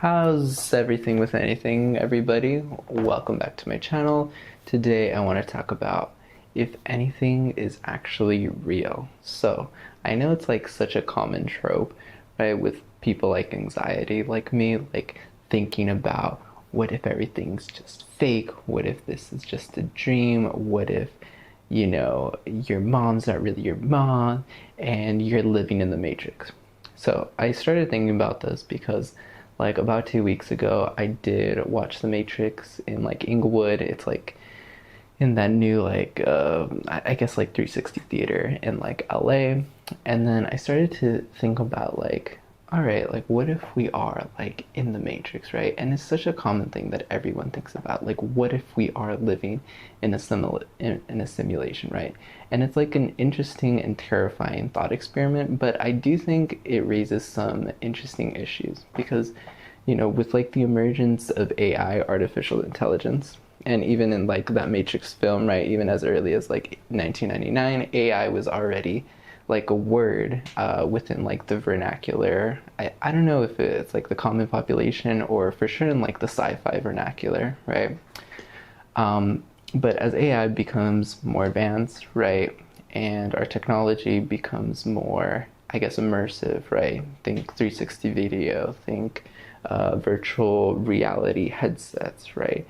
How's everything with anything, everybody? Welcome back to my channel. Today I want to talk about if anything is actually real. So, I know it's like such a common trope, right, with people like anxiety like me, like thinking about what if everything's just fake? What if this is just a dream? What if, your mom's not really your mom and you're living in the Matrix? So I started thinking about this because like about 2 weeks ago I did watch The Matrix in like Inglewood. It's like in that new like I guess like 360 theater in like LA. And then I started to think about like, all right, like what if we are like in the Matrix, right? And it's such a common thing that everyone thinks about. Like what if we are living in a simulation, right? And it's like an interesting and terrifying thought experiment, but I do think it raises some interesting issues because with like the emergence of AI, artificial intelligence, and even in like that Matrix film, right, even as early as like 1999, AI was already like a word within like the vernacular. I don't know if it's like the common population or for sure in like the sci-fi vernacular, right? But as AI becomes more advanced, right, and our technology becomes more, I guess, immersive, right? Think 360 video, think virtual reality headsets, right?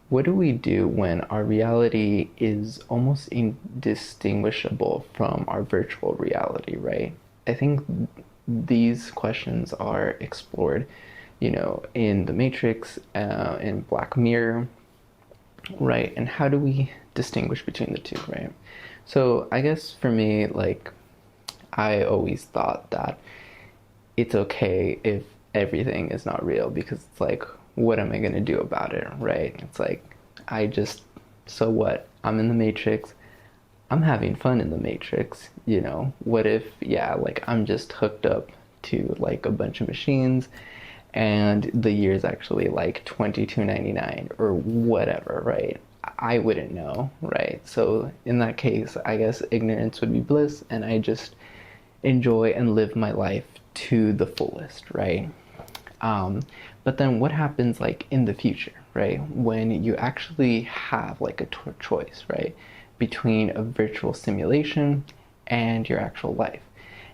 What do we do when our reality is almost indistinguishable from our virtual reality, right? I think these questions are explored, in The Matrix, in Black Mirror, right? And how do we distinguish between the two, right? So I guess for me, like, I always thought that it's okay if everything is not real because it's like, what am I going to do about it, right? It's like, I just, so what? I'm in the Matrix. I'm having fun in the Matrix. What if, yeah, like I'm just hooked up to like a bunch of machines and the year is actually like 22.99 or whatever, right? I wouldn't know, right? So in that case, I guess ignorance would be bliss and I just enjoy and live my life to the fullest, right? Um, but then what happens like in the future, right? When you actually have like a choice, right? Between a virtual simulation and your actual life.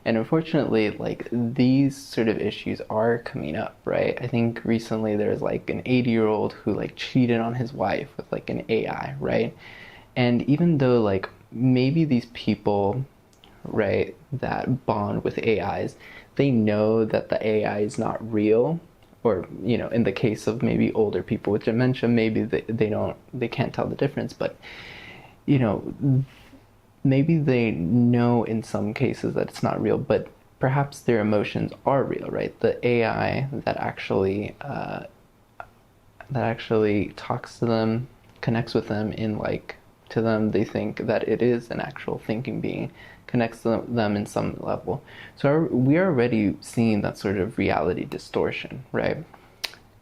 And unfortunately, like these sort of issues are coming up, right? I think recently there's like an 80-year-old who like cheated on his wife with like an AI, right? And even though like maybe these people, right, that bond with AIs, they know that the AI is not real, or in the case of maybe older people with dementia, maybe they can't tell the difference, but you know maybe they know in some cases that it's not real, but perhaps their emotions are real, right? The AI that actually talks to them, connects with them in like, to them they think that it is an actual thinking being, connects to them in some level. So we are already seeing that sort of reality distortion, right?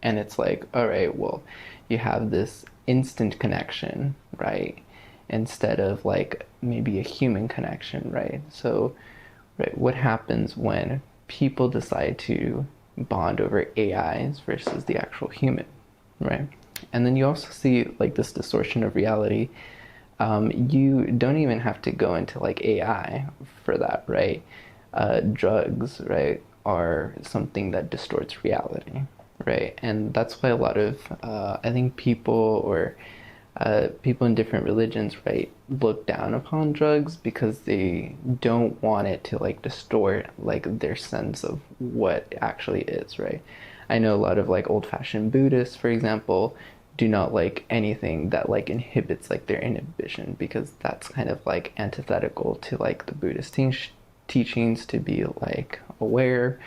And it's like, all right, well, you have this instant connection, right? Instead of like maybe a human connection, right? So, right, what happens when people decide to bond over AIs versus the actual human, right? And then you also see like this distortion of reality. You don't even have to go into like AI for that, right? Drugs, right, are something that distorts reality, right? And that's why a lot of, I think people in different religions, right, look down upon drugs because they don't want it to like distort like their sense of what it actually is, right? I know a lot of like old-fashioned Buddhists, for example, do not like anything that like inhibits like their inhibition because that's kind of like antithetical to like the Buddhist teachings to be like aware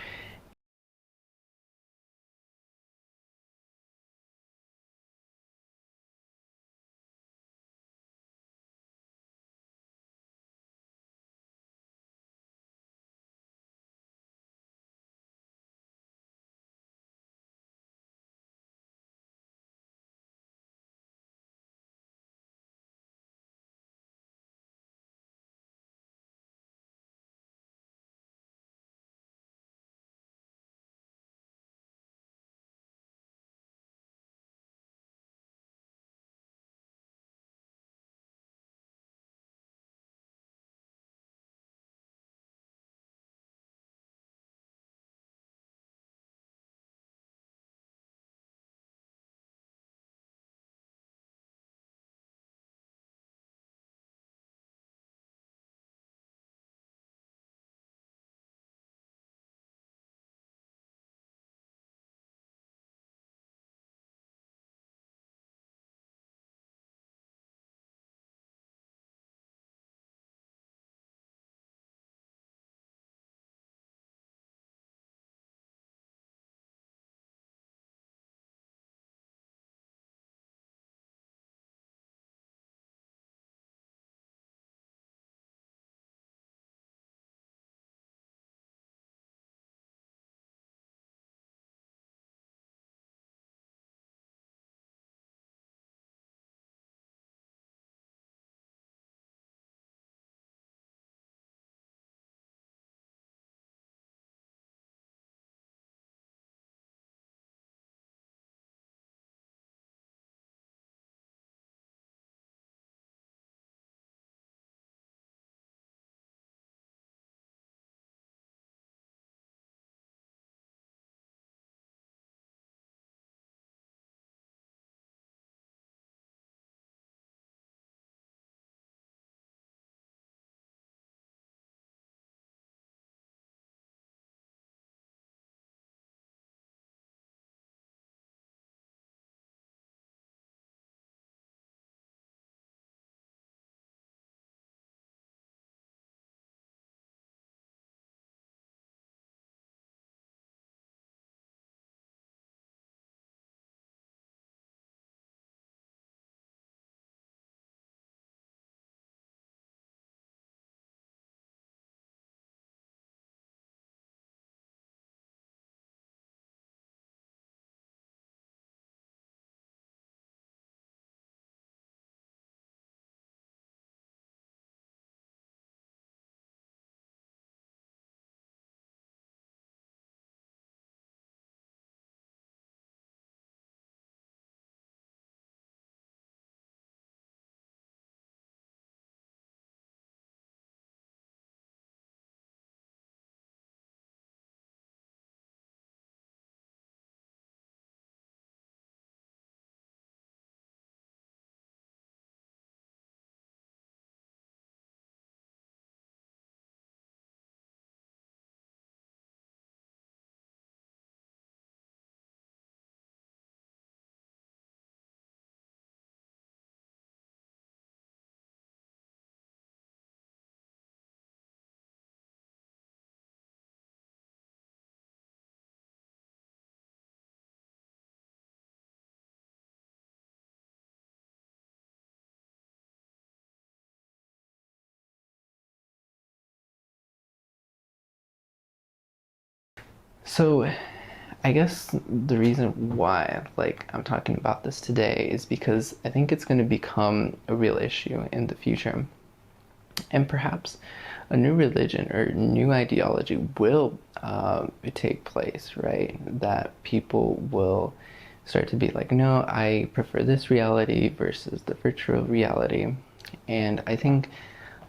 So I guess the reason why I'm talking about this today is because I think it's going to become a real issue in the future. And perhaps a new religion or new ideology will take place, right? That people will start to be like, no, I prefer this reality versus the virtual reality. And I think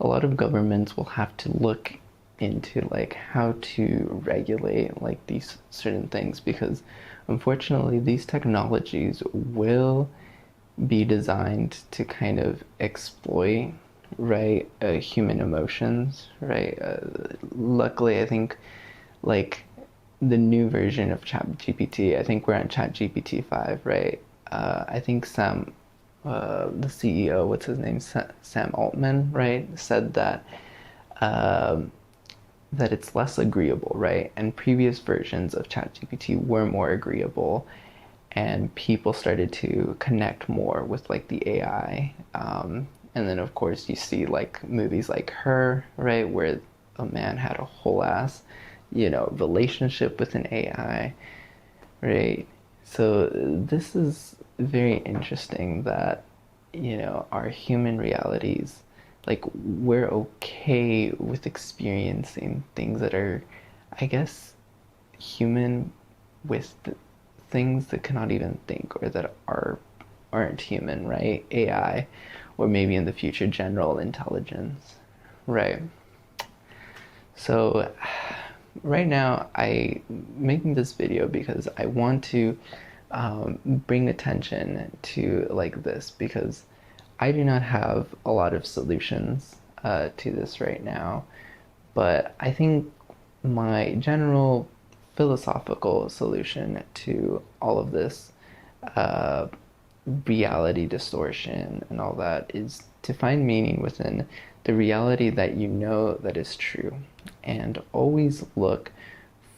a lot of governments will have to look into how to regulate these certain things, because unfortunately these technologies will be designed to kind of exploit, right, human emotions, right. Luckily I think like the new version of ChatGPT, I think we're on ChatGPT 5, right. I think the CEO, what's his name, Sam Altman, right, said that um, that it's less agreeable, right? And previous versions of ChatGPT were more agreeable, and people started to connect more with the AI. And then of course you see movies like Her, right, where a man had a whole ass, relationship with an AI, right? So this is very interesting that, our human realities, we're okay with experiencing things that are, I guess, human with things that cannot even think, or that aren't human, right? AI, or maybe in the future general intelligence, right? So right now I making this video because I want to bring attention to this, because I do not have a lot of solutions to this right now, but I think my general philosophical solution to all of this uh, reality distortion and all that is to find meaning within the reality that you know that is true, and always look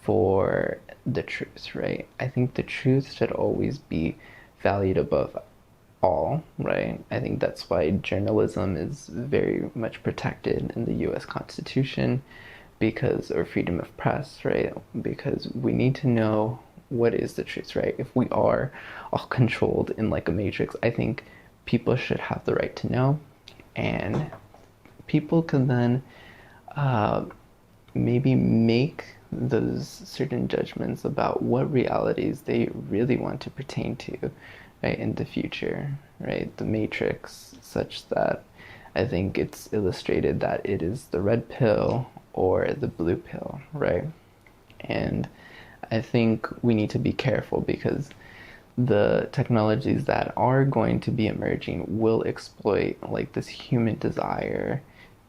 for the truth, right? I think the truth should always be valued above all, right? I think that's why journalism is very much protected in the US Constitution, because, or freedom of press, right? Because we need to know what is the truth, right? If we are all controlled in a matrix, I think people should have the right to know, and people can then maybe make those certain judgments about what realities they really want to pertain to, right, in the future, right? The matrix, such that I think it's illustrated that it is the red pill or the blue pill, right? And I think we need to be careful, because the technologies that are going to be emerging will exploit this human desire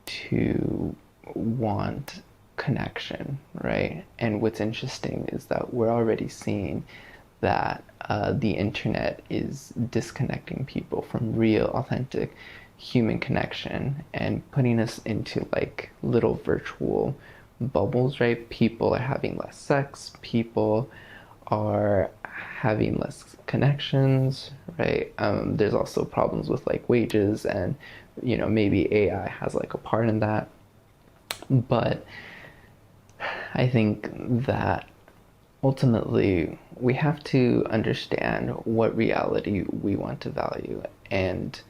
to want connection, right? And what's interesting is that we're already seeing that the internet is disconnecting people from real, authentic human connection, and putting us into little virtual bubbles, right? People are having less sex, people are having less connections, right? There's also problems with wages, and maybe AI has a part in that. But I think that ultimately we have to understand what reality we want to value, and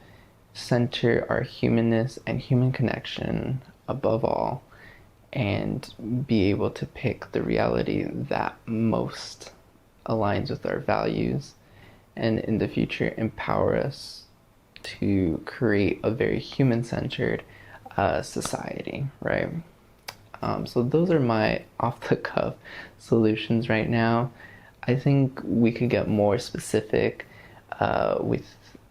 center our humanness and human connection above all, and be able to pick the reality that most aligns with our values, and in the future empower us to create a very human-centered society, right? So those are my off-the-cuff solutions right now. I think we could get more specific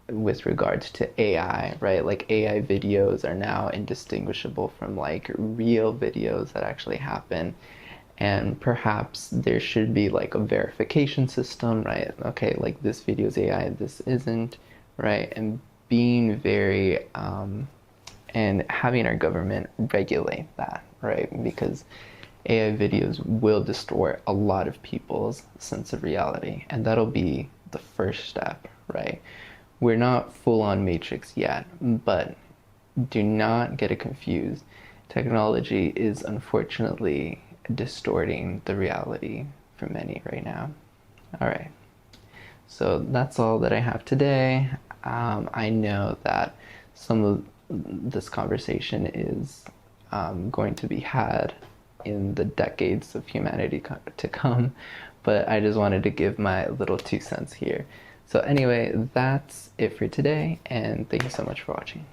with regards to AI, right? AI videos are now indistinguishable from real videos that actually happen, and perhaps there should be a verification system, right? Okay, this video is AI, this isn't, right? And being very and having our government regulate that, right? Because AI videos will distort a lot of people's sense of reality, and that'll be the first step, right? We're not full on Matrix yet, but do not get it confused. Technology is unfortunately distorting the reality for many right now. All right. So that's all that I have today. I know that some of this conversation is going to be had in the decades of humanity to come, but I just wanted to give my little 2 cents here. So anyway, that's it for today, and thank you so much for watching.